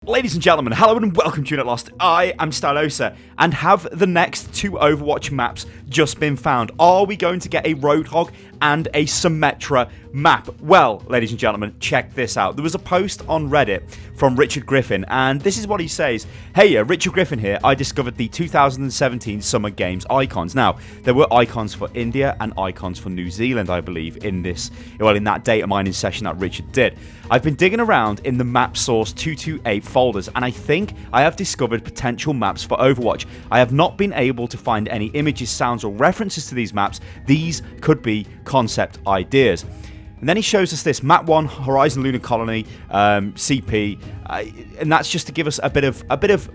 Ladies and gentlemen, hello and welcome to Unit Lost. I am Stylosa, and have the next two Overwatch maps just been found? Are we going to get a Roadhog and a Symmetra map? Well, ladies and gentlemen, check this out. There was a post on Reddit from Richard Griffin, and this is what he says. Hey, Richard Griffin here. I discovered the 2017 Summer Games icons. Now, there were icons for India and icons for New Zealand, I believe, in that data mining session that Richard did. I've been digging around in the map source 228 folders, and I think I have discovered potential maps for Overwatch. I have not been able to find any images, sounds, or references to these maps. These could be concept ideas. And then he shows us this Map 1, Horizon Lunar Colony, CP, and that's just to give us a bit of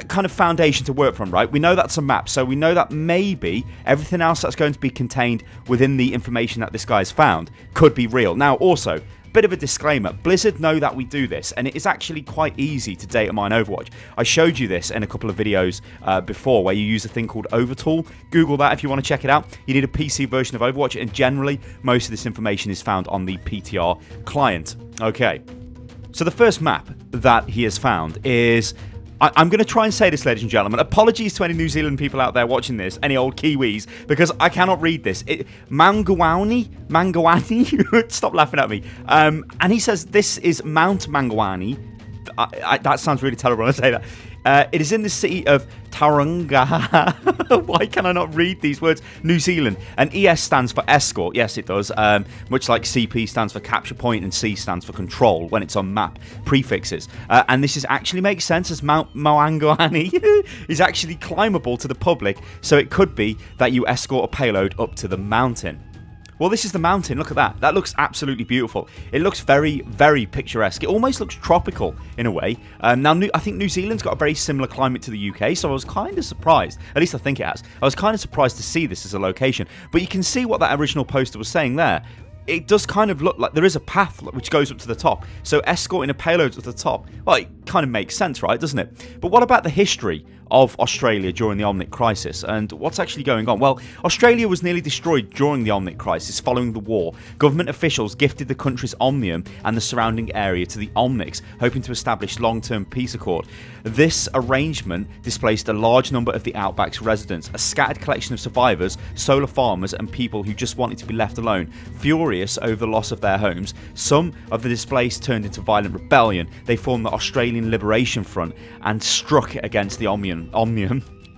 kind of foundation to work from, right? We know that's a map, so we know that maybe everything else that's going to be contained within the information that this guy's found could be real. Now, also, bit of a disclaimer, Blizzard know that we do this, and it is actually quite easy to data mine Overwatch. I showed you this in a couple of videos before, where you use a thing called Overtool. Google that if you want to check it out. You need a PC version of Overwatch, and generally most of this information is found on the PTR client. Okay, so the first map that he has found is, I'm going to try and say this, ladies and gentlemen. Apologies to any New Zealand people out there watching this, any old Kiwis, because I cannot read this. Maunganui? Stop laughing at me. And he says this is Mount Maunganui. That sounds really terrible when I say that. It is in the city of Tauranga. Why can I not read these words? New Zealand. And ES stands for escort. Yes, it does. Much like CP stands for capture point and C stands for control when it's on map prefixes. And this actually makes sense, as Mount Maunganui is actually climbable to the public. So it could be that you escort a payload up to the mountain. Well, this is the mountain. Look at that. That looks absolutely beautiful. It looks very, very picturesque. It almost looks tropical in a way. Now, I think New Zealand's got a very similar climate to the UK, so I was kind of surprised. At least I think it has. I was kind of surprised to see this as a location. But you can see what that original poster was saying there. It does kind of look like there is a path which goes up to the top. So escorting a payload to the top, well, it kind of makes sense, right, doesn't it? But what about the history of Australia during the Omnic Crisis, and what's actually going on? Well, Australia was nearly destroyed during the Omnic Crisis following the war. Government officials gifted the country's Omnium and the surrounding area to the Omnics, hoping to establish long-term peace accord. This arrangement displaced a large number of the Outback's residents, a scattered collection of survivors, solar farmers, and people who just wanted to be left alone. Furious over the loss of their homes, some of the displaced turned into violent rebellion. They formed the Australian Liberation Front and struck against the Omnium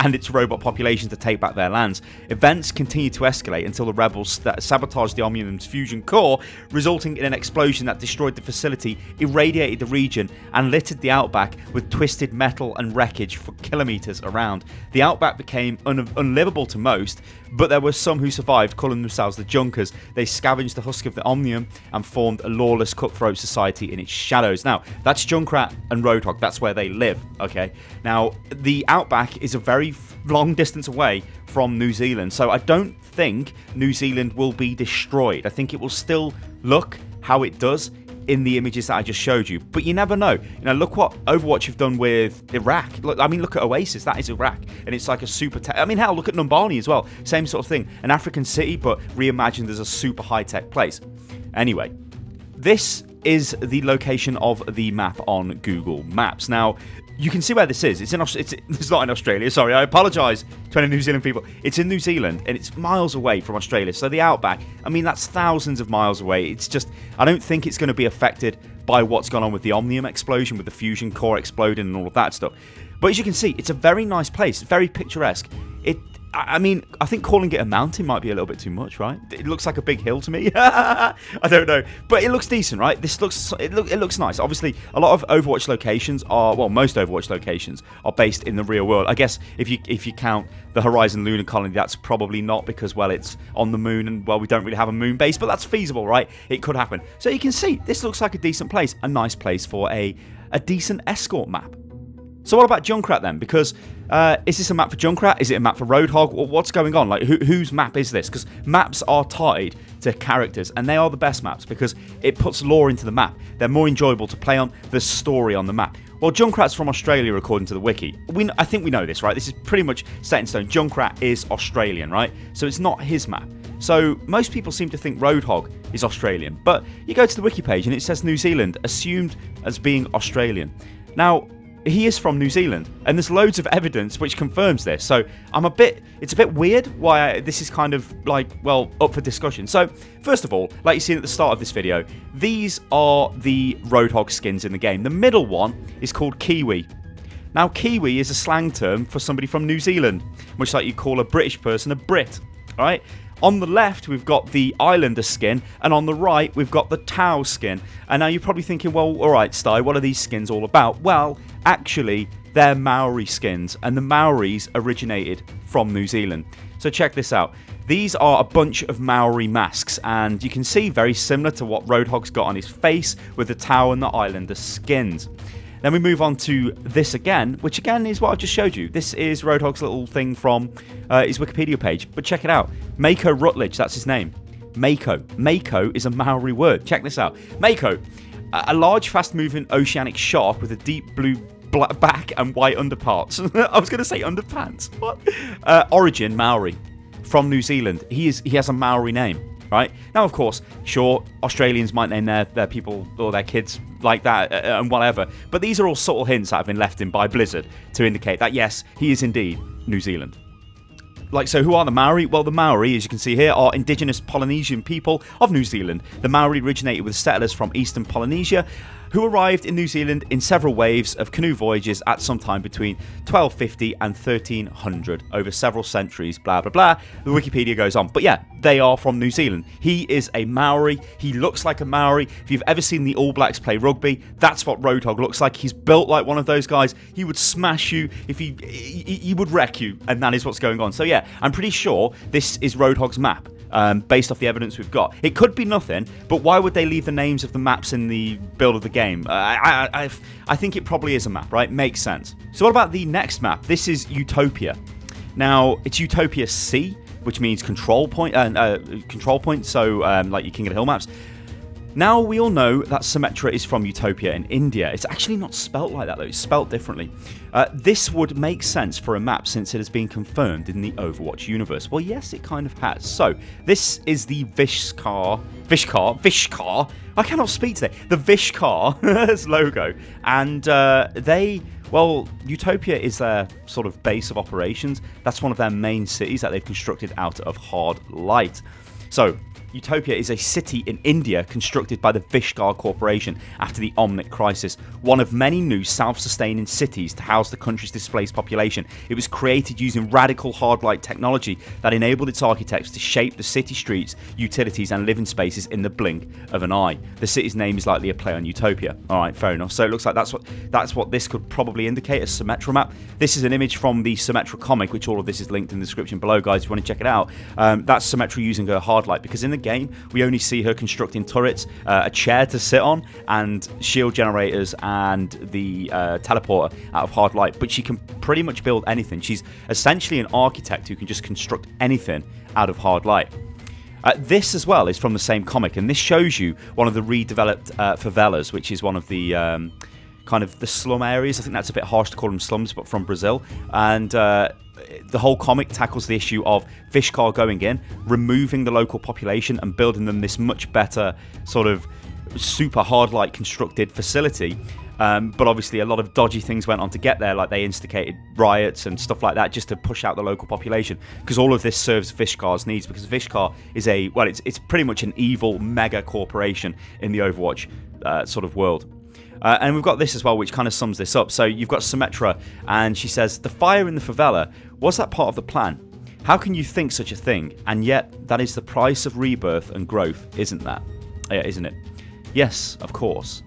and its robot population to take back their lands. Events continued to escalate until the rebels sabotaged the Omnium's fusion core, resulting in an explosion that destroyed the facility, irradiated the region, and littered the Outback with twisted metal and wreckage for kilometers around. The Outback became unlivable to most, but there were some who survived, calling themselves the Junkers. They scavenged the husk of the Omnium and formed a lawless cutthroat society in its shadows. Now, that's Junkrat and Roadhog. That's where they live, okay? Now, the Outback is a very long distance away from New Zealand, so I don't think New Zealand will be destroyed. I think it will still look how it does in the images that I just showed you, but you never know. You know, look what Overwatch have done with Iraq. Look, I mean, look at Oasis. That is Iraq, and it's like a super I mean, hell, look at Numbani as well. Same sort of thing. An African city, but reimagined as a super high-tech place. Anyway, this is the location of the map on Google Maps. Now, you can see where this is. It's not in Australia. Sorry, I apologise to any New Zealand people. It's in New Zealand, and it's miles away from Australia. So the Outback, I mean, that's thousands of miles away. It's just, I don't think it's going to be affected by what's gone on with the Omnium explosion, with the fusion core exploding and all of that stuff. But as you can see, it's a very nice place. It's very picturesque. I mean, I think calling it a mountain might be a little bit too much, right? It looks like a big hill to me. I don't know, but it looks decent, right? It looks nice. Obviously, a lot of Overwatch locations are, well, most Overwatch locations are based in the real world. I guess if you count the Horizon Lunar Colony, that's probably not, because, well, it's on the moon, and, well, we don't really have a moon base, but that's feasible, right? It could happen. So you can see this looks like a decent place, a nice place for a decent escort map. So what about Junkrat then? Because is this a map for Junkrat? Is it a map for Roadhog? What's going on? Like, whose map is this? Because maps are tied to characters, and they are the best maps because it puts lore into the map. They're more enjoyable to play on. There's story on the map. Well, Junkrat's from Australia, according to the wiki. I think we know this, right? This is pretty much set in stone. Junkrat is Australian, right? So it's not his map. So most people seem to think Roadhog is Australian. But you go to the wiki page and it says New Zealand, assumed as being Australian. Now, he is from New Zealand, and there's loads of evidence which confirms this. So it's a bit weird why this is kind of like, well, up for discussion. So first of all, like you seen at the start of this video, these are the Roadhog skins in the game. The middle one is called Kiwi. Now, Kiwi is a slang term for somebody from New Zealand, much like you call a British person a Brit, all right? On the left, we've got the Islander skin, and on the right, we've got the Tau skin. And now you're probably thinking, well, all right, Sty, what are these skins all about? Well, actually, they're Maori skins, and the Maoris originated from New Zealand. So check this out. These are a bunch of Maori masks, and you can see very similar to what Roadhog's got on his face with the Tau and the Islander skins. Then we move on to this again, which again is what I've just showed you. This is Roadhog's little thing from his Wikipedia page. But check it out. Mako Rutledge, that's his name. Mako. Mako is a Maori word. Check this out. Mako, a large, fast-moving oceanic shark with a deep blue back and white underparts. I was going to say underpants. What? Origin, Maori. From New Zealand. He has a Maori name. Right? Now, of course, sure, Australians might name their people or their kids like that and whatever, but these are all subtle hints that have been left in by Blizzard to indicate that, yes, he is indeed New Zealand. Like, so who are the Maori? Well, the Maori, as you can see here, are indigenous Polynesian people of New Zealand. The Maori originated with settlers from eastern Polynesia, who arrived in New Zealand in several waves of canoe voyages at some time between 1250 and 1300 over several centuries, blah, blah, blah. The Wikipedia goes on. But yeah, they are from New Zealand. He is a Maori. He looks like a Maori. If you've ever seen the All Blacks play rugby, that's what Roadhog looks like. He's built like one of those guys. He would smash you if he would wreck you, and that is what's going on. So yeah, I'm pretty sure this is Roadhog's map. Based off the evidence we've got. It could be nothing, but why would they leave the names of the maps in the build of the game? I think it probably is a map, right? Makes sense. So what about the next map? This is Utopaea. Now, it's Utopia C, which means control point, so like your King of the Hill maps. Now, we all know that Symmetra is from Utopaea in India. It's actually not spelt like that, though. It's spelt differently. This would make sense for a map since it has been confirmed in the Overwatch universe. Well, yes, it kind of has. So, this is the Vishkar, I cannot speak today. The Vishkar logo. And well, Utopaea is their sort of base of operations. That's one of their main cities that they've constructed out of hard light. So, Utopaea is a city in India constructed by the Vishkar Corporation after the Omnic crisis, one of many new self-sustaining cities to house the country's displaced population. It was created using radical hard-light technology that enabled its architects to shape the city streets, utilities and living spaces in the blink of an eye. The city's name is likely a play on Utopia. Alright, fair enough. So it looks like that's what this could probably indicate, a Symmetra map. This is an image from the Symmetra comic, which all of this is linked in the description below, guys, if you want to check it out. That's Symmetra using her hard-light, because in the game we only see her constructing turrets, a chair to sit on, and shield generators and the teleporter out of hard light, but she can pretty much build anything. She's essentially an architect who can just construct anything out of hard light. This as well is from the same comic, and this shows you one of the redeveloped favelas, which is one of the kind of the slum areas. I think that's a bit harsh to call them slums, but from Brazil. And the whole comic tackles the issue of Vishkar going in, removing the local population and building them this much better sort of super hard light constructed facility. But obviously a lot of dodgy things went on to get there, like they instigated riots and stuff like that just to push out the local population, because all of this serves Vishkar's needs, because Vishkar is a, well, it's pretty much an evil mega corporation in the Overwatch sort of world. And we've got this as well, which kind of sums this up. So you've got Symmetra, and she says, the fire in the favela, was that part of the plan? How can you think such a thing? And yet, that is the price of rebirth and growth, isn't that? Isn't it? Yes, of course.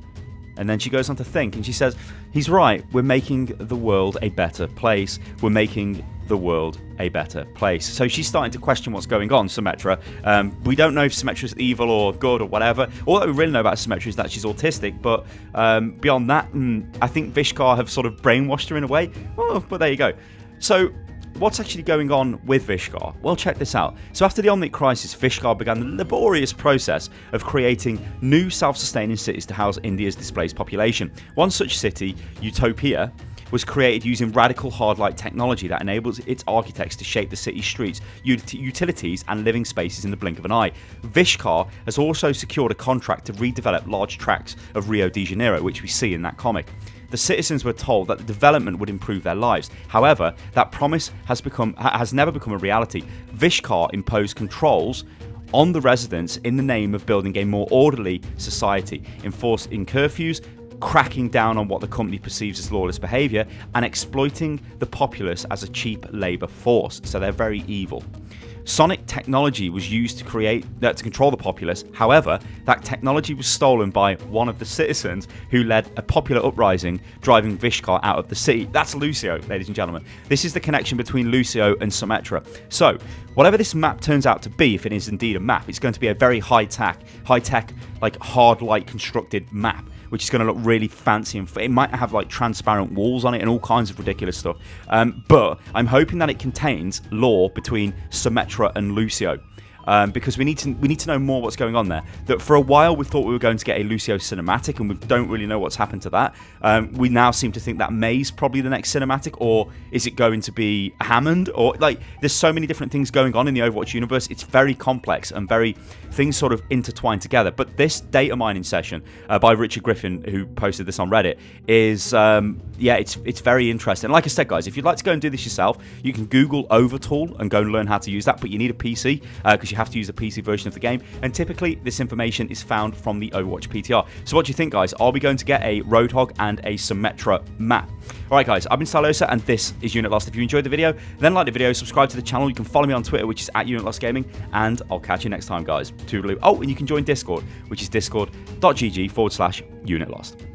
And then she goes on to think, and she says, he's right, we're making the world a better place. We're making the world a better place. So she's starting to question what's going on, Symmetra. We don't know if Symmetra's evil or good or whatever. All that we really know about Symmetra is that she's autistic, but beyond that, I think Vishkar have sort of brainwashed her in a way. Well, but there you go. So what's actually going on with Vishkar? Well, check this out. So after the Omnic crisis, Vishkar began the laborious process of creating new self-sustaining cities to house India's displaced population. One such city, Utopaea, was created using radical hard-light technology that enables its architects to shape the city's streets, utilities and living spaces in the blink of an eye. Vishkar has also secured a contract to redevelop large tracts of Rio de Janeiro, which we see in that comic. the citizens were told that the development would improve their lives. However, that promise has never become a reality. Vishkar imposed controls on the residents in the name of building a more orderly society, enforcing curfews, cracking down on what the company perceives as lawless behaviour, and exploiting the populace as a cheap labour force. So they're very evil. Sonic technology was used to control the populace. However, that technology was stolen by one of the citizens who led a popular uprising, driving Vishkar out of the city. That's Lucio, ladies and gentlemen. This is the connection between Lucio and Symmetra. So, whatever this map turns out to be, if it is indeed a map, it's going to be a very high-tech, like hard-light constructed map, which is going to look really fancy, and it might have like transparent walls on it and all kinds of ridiculous stuff. But I'm hoping that it contains lore between Symmetra and Lucio, because we need to know more what's going on there. That for a while we thought we were going to get a Lucio cinematic, and we don't really know what's happened to that. We now seem to think that May's probably the next cinematic, or is it going to be Hammond? Or like, there's so many different things going on in the Overwatch universe. It's very complex and things sort of intertwine together. But this data mining session by Richard Griffin, who posted this on Reddit, is yeah, it's very interesting. Like I said, guys, if you'd like to go and do this yourself, you can Google Overtool and go and learn how to use that. But you need a PC because you have to use the PC version of the game. And typically, this information is found from the Overwatch PTR. So what do you think, guys? Are we going to get a Roadhog and a Symmetra map? Alright, guys, I've been Stylosa, and this is Unit Lost. If you enjoyed the video, then like the video, subscribe to the channel. You can follow me on Twitter, which is @UnitLostGaming, and I'll catch you next time, guys. Toodaloo. Oh, and you can join Discord, which is discord.gg/UnitLost.